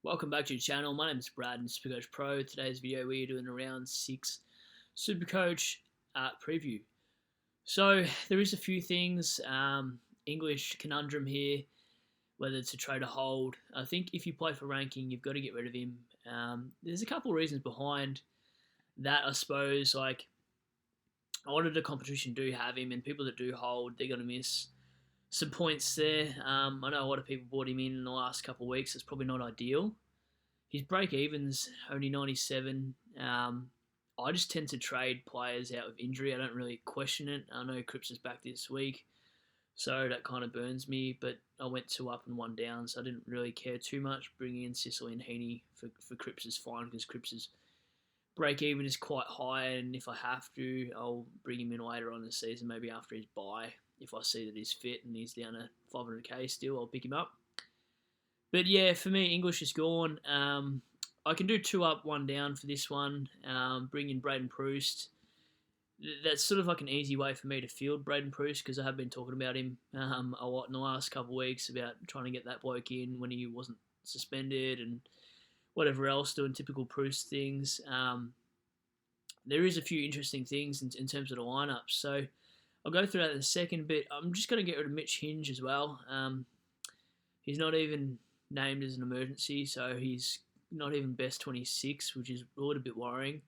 Welcome back to the channel. My name is Brad and SuperCoach Pro. Today's video we are doing a round 6 SuperCoach preview. So there is a few things, English conundrum here, whether to trade or hold. I think if you play for ranking, you've got to get rid of him. There's a couple of reasons behind that, I suppose. Like, a lot of the competition do have him, and people that do hold, they're going to miss some points there. I know a lot of people bought him in the last couple of weeks. It's probably not ideal. His break even's only 97. I just tend to trade players out of injury. I don't really question it. I know Cripps is back this week, so that kind of burns me. But I went 2 up and 1 down, so I didn't really care too much. Bringing in Sicily and Heaney for Cripps is fine because Cripps's break even is quite high, and if I have to, I'll bring him in later on in the season, maybe after his bye. If I see that he's fit and he's down to 500k still, I'll pick him up. But yeah, for me, English is gone. I can do 2 up, 1 down for this one. Bring in Braden Proust. That's sort of like an easy way for me to field Braden Proust because I have been talking about him a lot in the last couple of weeks about trying to get that bloke in when he wasn't suspended and whatever else, doing typical Proust things. There is a few interesting things in terms of the lineups. So I'll go through that in a second, but I'm just going to get rid of Mitch Hinge as well. He's not even named as an emergency, so he's not even best 26, which is a little bit worrying.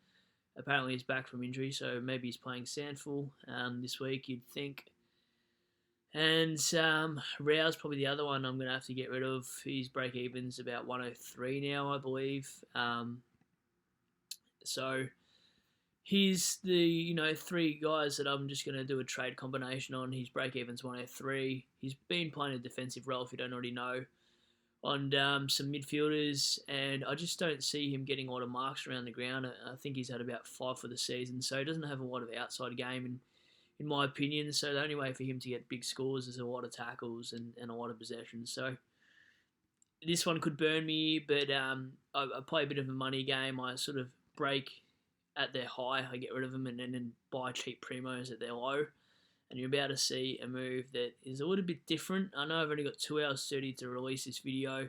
Apparently he's back from injury, so maybe he's playing Sandful this week, you'd think. And Rao's probably the other one I'm going to have to get rid of. His break-even's about 103 now, I believe. So he's the 3 guys that I'm just going to do a trade combination on. His break-even's 103. He's been playing a defensive role, if you don't already know, on some midfielders, and I just don't see him getting a lot of marks around the ground. I think he's had about 5 for the season, so he doesn't have a lot of outside game in my opinion. So the only way for him to get big scores is a lot of tackles and a lot of possessions. So this one could burn me, but I play a bit of a money game. I sort of break at their high, I get rid of them, and then buy cheap primos at their low. And you're about to see a move that is a little bit different. I know I've only got 2 hours 30 to release this video.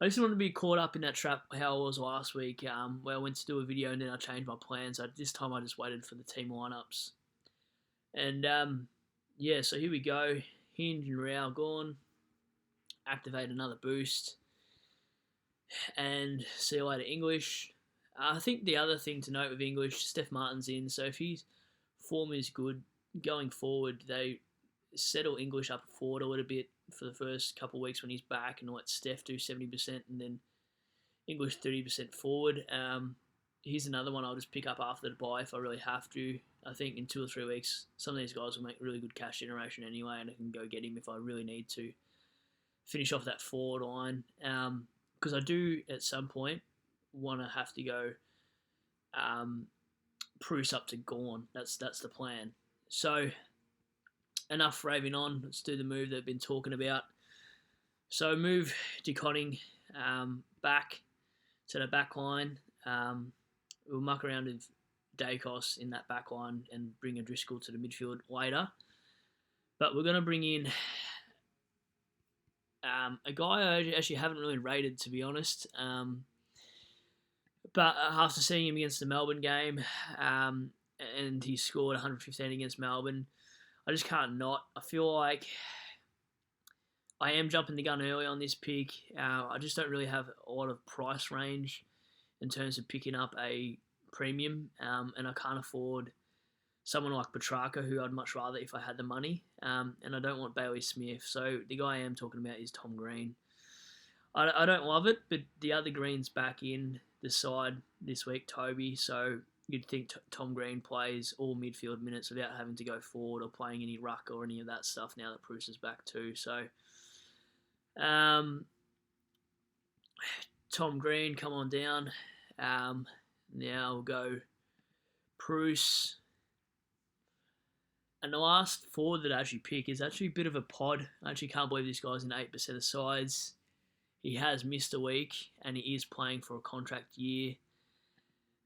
I just want to be caught up in that trap how I was last week, where I went to do a video and then I changed my plans. This time I just waited for the team lineups. And yeah, so here we go. Hinge and Rao gone. Activate another boost. And see you later, English. I think the other thing to note with English, Steph Martin's in, so if his form is good, going forward, they settle English up forward a little bit for the first couple of weeks when he's back and let Steph do 70% and then English 30% forward. Here's another one I'll just pick up after the bye if I really have to. I think in 2 or 3 weeks, some of these guys will make really good cash generation anyway, and I can go get him if I really need to finish off that forward line. Because I do, at some point, want to have to go Bruce up to Gorn. That's the plan. So, enough raving on. Let's do the move that I've been talking about. So, move DeConning back to the back line. We'll muck around with Dacos in that back line and bring a Driscoll to the midfield later. But we're going to bring in a guy I actually haven't really rated, to be honest. But after seeing him against the Melbourne game, and he scored 115 against Melbourne, I just can't not. I feel like I am jumping the gun early on this pick. I just don't really have a lot of price range in terms of picking up a premium, and I can't afford someone like Petrarca, who I'd much rather if I had the money, and I don't want Bailey Smith. So the guy I am talking about is Tom Green. I don't love it, but the other Green's back in the side this week, Toby, so you'd think Tom Green plays all midfield minutes without having to go forward or playing any ruck or any of that stuff now that Bruce is back too. So, Tom Green, come on down. Now we'll go Bruce. And the last forward that I actually pick is actually a bit of a pod. I actually can't believe this guy's in 8% of sides. He has missed a week, and he is playing for a contract year.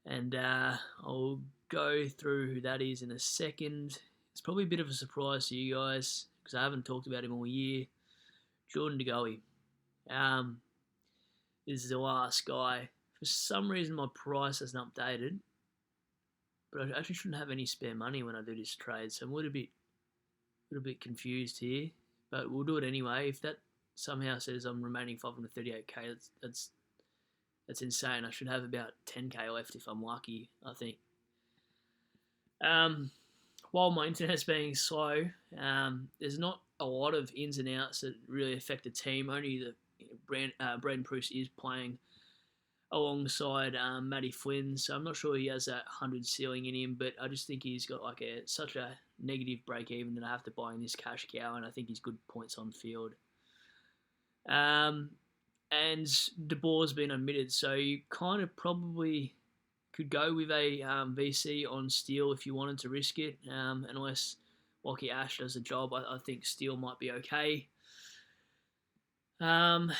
And I'll go through who that is in a second. It's probably a bit of a surprise to you guys because I haven't talked about him all year. Jordan De Goey. is the last guy. For some reason, my price hasn't updated, but I actually shouldn't have any spare money when I do this trade, so I'm a little bit confused here. But we'll do it anyway. If that somehow says I'm remaining 538k, that's insane. I should have about 10k left if I'm lucky, I think. While my internet's being slow, there's not a lot of ins and outs that really affect the team. Only the Braden Bruce is playing alongside Matty Flynn, so I'm not sure he has that 100 ceiling in him, but I just think he's got like such a negative break even that I have to buy in this cash cow, and I think he's good points on field. And De Boer's been omitted, so you kind of probably could go with a VC on Steele if you wanted to risk it, unless Lockie Ash does the job. I think Steele might be okay. And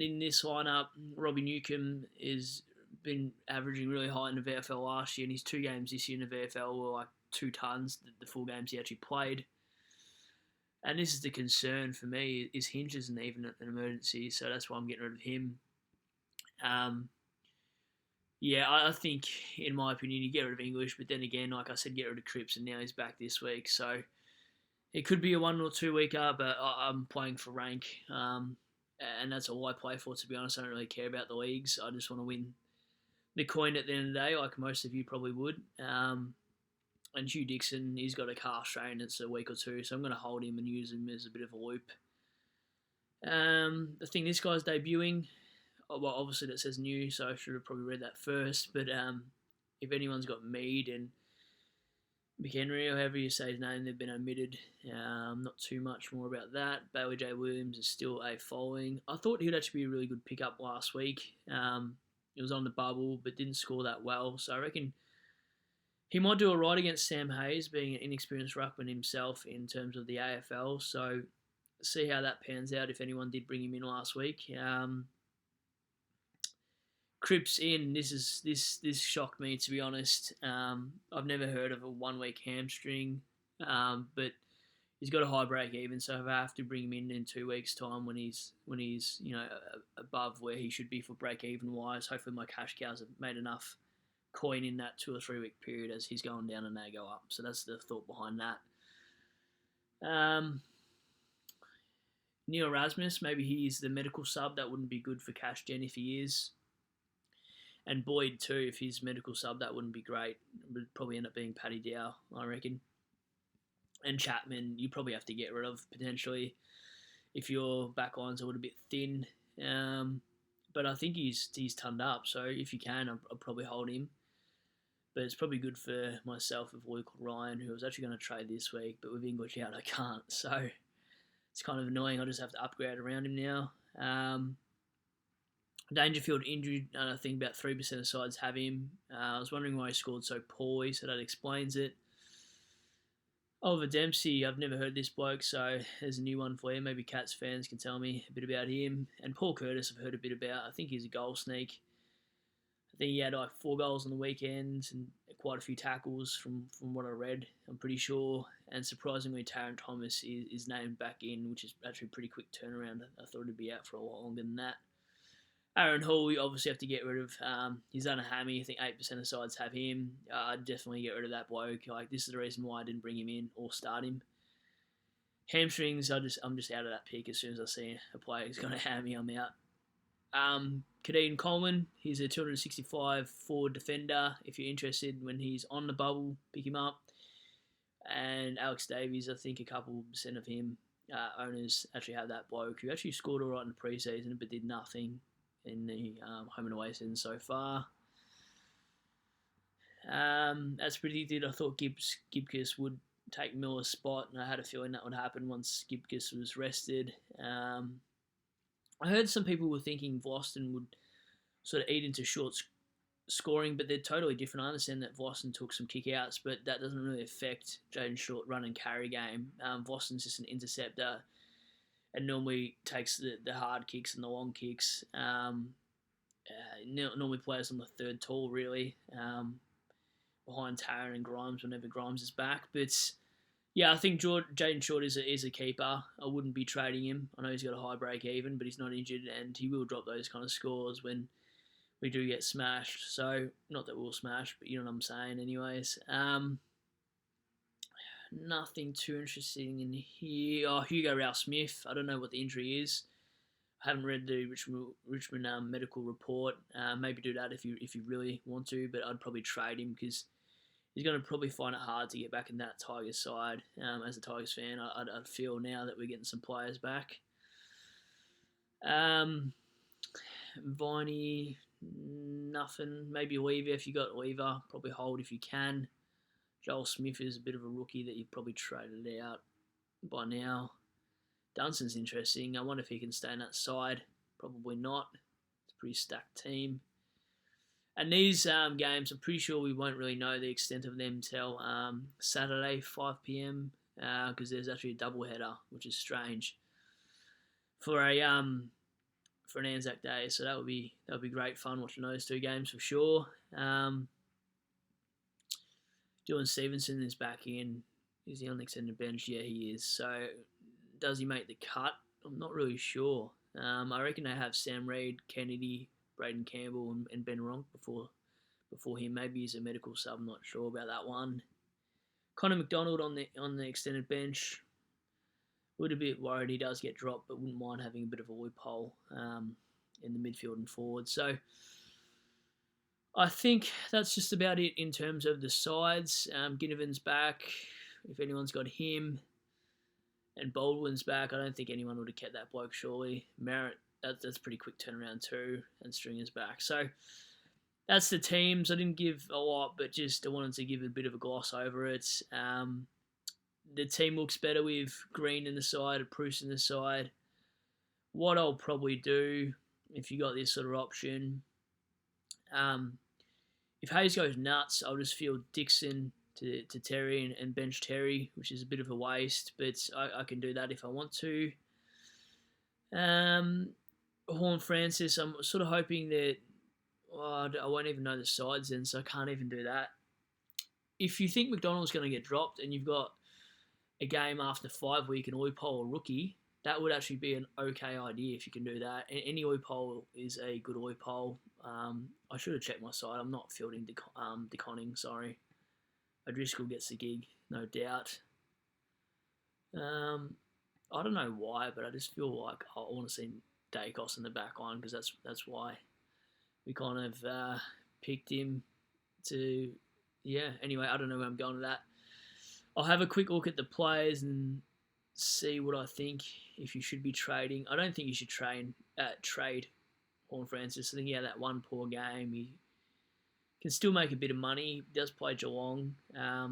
in this lineup, Robbie Newcomb has been averaging really high in the VFL last year, and his 2 games this year in the VFL were like 2 tons, the full games he actually played. And this is the concern for me, is Hinch isn't even an emergency, so that's why I'm getting rid of him. Yeah, I think, in my opinion, you get rid of English, but then again, like I said, get rid of Cripps, and now he's back this week, so it could be a 1 or 2 weeker, but I'm playing for rank, and that's all I play for, to be honest. I don't really care about the leagues. I just want to win the coin at the end of the day, like most of you probably would. And Hugh Dixon, he's got a calf strain. It's a week or 2, so I'm going to hold him and use him as a bit of a loop. I think this guy's debuting. Well, obviously that says new, so I should have probably read that first. But if anyone's got Mead and McHenry, or however you say his name, they've been omitted. Not too much more about that. Bailey J. Williams is still a following. I thought he'd actually be a really good pickup last week. It was on the bubble, but didn't score that well. So I reckon he might do all right against Sam Hayes, being an inexperienced ruckman himself in terms of the AFL. So see how that pans out if anyone did bring him in last week. Cripps in. This shocked me, to be honest. I've never heard of a 1-week hamstring, but he's got a high break even. So if I have to bring him in 2 weeks' time when he's above where he should be for break even wise, hopefully my cash cows have made enough coin in that 2 or 3 week period as he's going down and they go up. So that's the thought behind that. Neil Erasmus, maybe he's the medical sub. That wouldn't be good for cash gen if he is. And Boyd too, if he's medical sub, that wouldn't be great. It would probably end up being Paddy Dow, I reckon. And Chapman, you probably have to get rid of potentially if your back line's a little bit thin. But I think he's turned up, so if you can, I'll probably hold him. But it's probably good for myself with Luke Ryan, who I was actually going to trade this week, but with English out, I can't. So it's kind of annoying. I just have to upgrade around him now. Dangerfield injured, and I think about 3% of sides have him. I was wondering why he scored so poorly, so that explains it. Oliver Dempsey, I've never heard this bloke, so there's a new one for you. Maybe Cats fans can tell me a bit about him. And Paul Curtis, I've heard a bit about. I think he's a goal sneak. I think he had like 4 goals on the weekend and quite a few tackles from what I read, I'm pretty sure. And surprisingly, Taryn Thomas is named back in, which is actually a pretty quick turnaround. I thought he'd be out for a lot longer than that. Aaron Hall, we obviously have to get rid of. He's done a hammy. I think 8% of sides have him. I'd definitely get rid of that bloke. Like, this is the reason why I didn't bring him in or start him. Hamstrings, I'm just out of that pick as soon as I see a player who's got a hammy, I'm out. Kadeen Coleman, he's a 265 forward defender. If you're interested, when he's on the bubble, pick him up. And Alex Davies, I think a couple % of him owners actually have that bloke who actually scored all right in the preseason but did nothing in the home and away season so far. As predicted, I thought Gibcus would take Miller's spot, and I had a feeling that would happen once Gibcus was rested. I heard some people were thinking Vlosten would sort of eat into short scoring, but they're totally different. I understand that Vlosten took some kick-outs, but that doesn't really affect Jaden's short run and carry game. Vlosten's just an interceptor and normally takes the hard kicks and the long kicks. Normally plays on the third tall, really, behind Taryn and Grimes whenever Grimes is back. But Yeah, I think Jaden Short is a keeper. I wouldn't be trading him. I know he's got a high break even, but he's not injured, and he will drop those kind of scores when we do get smashed. So, not that we'll smash, but you know what I'm saying anyways. Nothing too interesting in here. Oh, Hugo Ralph-Smith. I don't know what the injury is. I haven't read the Richmond medical report. Maybe do that if you really want to, but I'd probably trade him because he's going to probably find it hard to get back in that Tigers side. As a Tigers fan, I'd feel now that we're getting some players back. Viney, nothing. Maybe Weaver if you got Weaver. Probably hold if you can. Joel Smith is a bit of a rookie that you've probably traded out by now. Dunson's interesting. I wonder if he can stay on that side. Probably not. It's a pretty stacked team. And these games, I'm pretty sure we won't really know the extent of them till Saturday, 5 p.m. Because there's actually a double header, which is strange for an Anzac Day. So that would be great fun watching those two games for sure. Dylan Stevenson is back in. Is he on the extended bench? Yeah, he is. So does he make the cut? I'm not really sure. I reckon they have Sam Reid, Kennedy, Braden Campbell, and Ben Ronk before him. Maybe he's a medical sub. I'm not sure about that one. Connor McDonald on the extended bench. Would a bit worried he does get dropped, but wouldn't mind having a bit of a loophole in the midfield and forward. So I think that's just about it in terms of the sides. Ginnivan's back. If anyone's got him. And Baldwin's back. I don't think anyone would have kept that bloke, surely. Merritt, that's pretty quick turnaround too. And Stringer's back. So that's the teams. I didn't give a lot, but just I wanted to give a bit of a gloss over it. The team looks better with Green in the side, Bruce in the side. What I'll probably do, if you got this sort of option, if Hayes goes nuts, I'll just field Dixon to Terry and bench Terry, which is a bit of a waste, but I can do that if I want to. Horn Francis, I'm sort of hoping that I won't even know the sides then, so I can't even do that. If you think McDonald's going to get dropped and you've got a game after 5 where you can Oipole a rookie, that would actually be an okay idea if you can do that. Any Oipole is a good Oipole. I should have checked my side. I'm not fielding DeConning, sorry. O'Driscoll gets the gig, no doubt. I don't know why, but I just feel like I want to see Dacos in the back line because that's why we kind of picked him to. Yeah. Anyway, I don't know where I'm going with that. I'll have a quick look at the players and see what I think if you should be trading. I don't think you should trade Horn Francis. I think he had that one poor game. He can still make a bit of money. He does play Geelong. I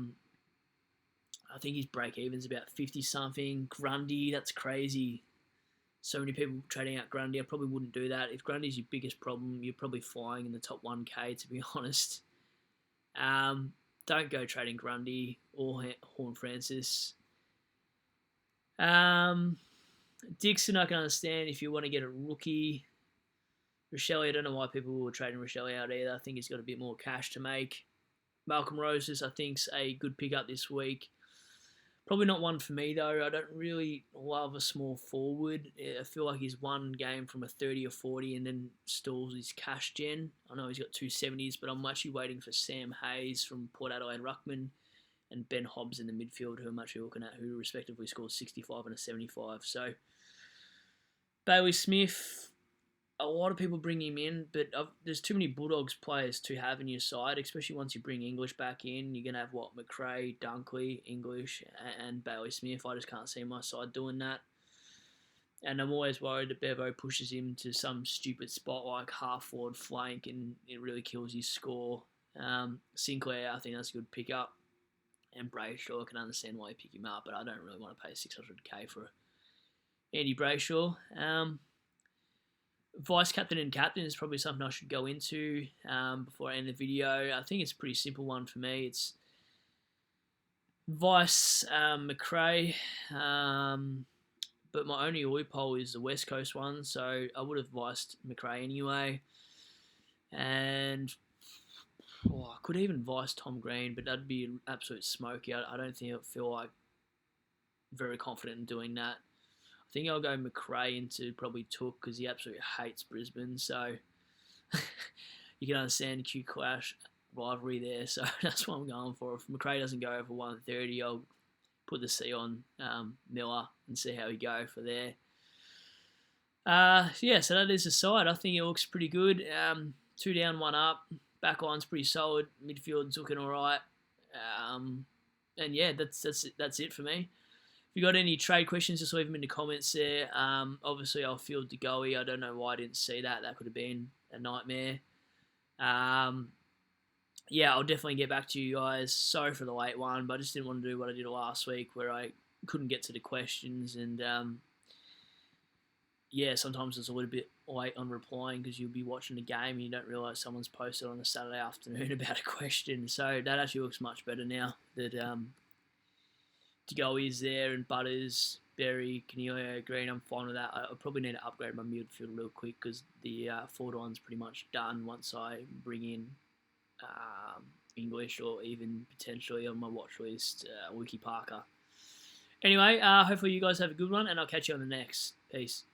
think his break-even's about 50-something. Grundy, that's crazy. So many people trading out Grundy. I probably wouldn't do that. If Grundy's your biggest problem, you're probably flying in the top 1K, to be honest. Don't go trading Grundy or Horn Francis. Dixon, I can understand if you want to get a rookie. Rochelle, I don't know why people were trading Rochelle out either. I think he's got a bit more cash to make. Malcolm Roses, I think, is a good pickup this week. Probably not one for me, though. I don't really love a small forward. I feel like he's one game from a 30 or 40 and then stalls his cash gen. I know he's got 270s, but I'm actually waiting for Sam Hayes from Port Adelaide Ruckman and Ben Hobbs in the midfield, who I'm actually looking at, who respectively scored 65 and a 75. So, Bailey Smith, a lot of people bring him in, but there's too many Bulldogs players to have in your side, especially once you bring English back in. You're going to have, McRae, Dunkley, English, and Bailey Smith. I just can't see my side doing that. And I'm always worried that Bevo pushes him to some stupid spot like half-forward flank, and it really kills his score. Sinclair, I think that's a good pickup. And Brayshaw, I can understand why you pick him up, but I don't really want to pay $600K for Andy Brayshaw. Vice captain and captain is probably something I should go into before I end the video. I think it's a pretty simple one for me. It's Vice McRae, but my only Oipole is the West Coast one, so I would have viced McRae anyway. And I could even vice Tom Green, but that'd be an absolute smoky. I don't think it would feel like very confident in doing that. I think I'll go McRae into probably Took because he absolutely hates Brisbane. So you can understand the Q Clash rivalry there. So that's what I'm going for. If McRae doesn't go over 130, I'll put the C on Miller and see how we go for there. So that is the side. I think it looks pretty good. 2 down, 1 up. Back line's pretty solid. Midfield's looking all right. And yeah, that's it for me. If you got any trade questions, just leave them in the comments there. Obviously, I'll field DeGoey. I don't know why I didn't see that. That could have been a nightmare. Yeah, I'll definitely get back to you guys. Sorry for the late one, but I just didn't want to do what I did last week where I couldn't get to the questions. And yeah, sometimes it's a little bit late on replying because you'll be watching the game and you don't realise someone's posted on a Saturday afternoon about a question. So that actually looks much better now that DeGoey is there and Butters, Berry, Canelio, Green. I'm fine with that. I probably need to upgrade my midfield real quick because the forward line's pretty much done once I bring in English or even potentially on my watch list, Wiki Parker. Anyway, hopefully you guys have a good one and I'll catch you on the next. Peace.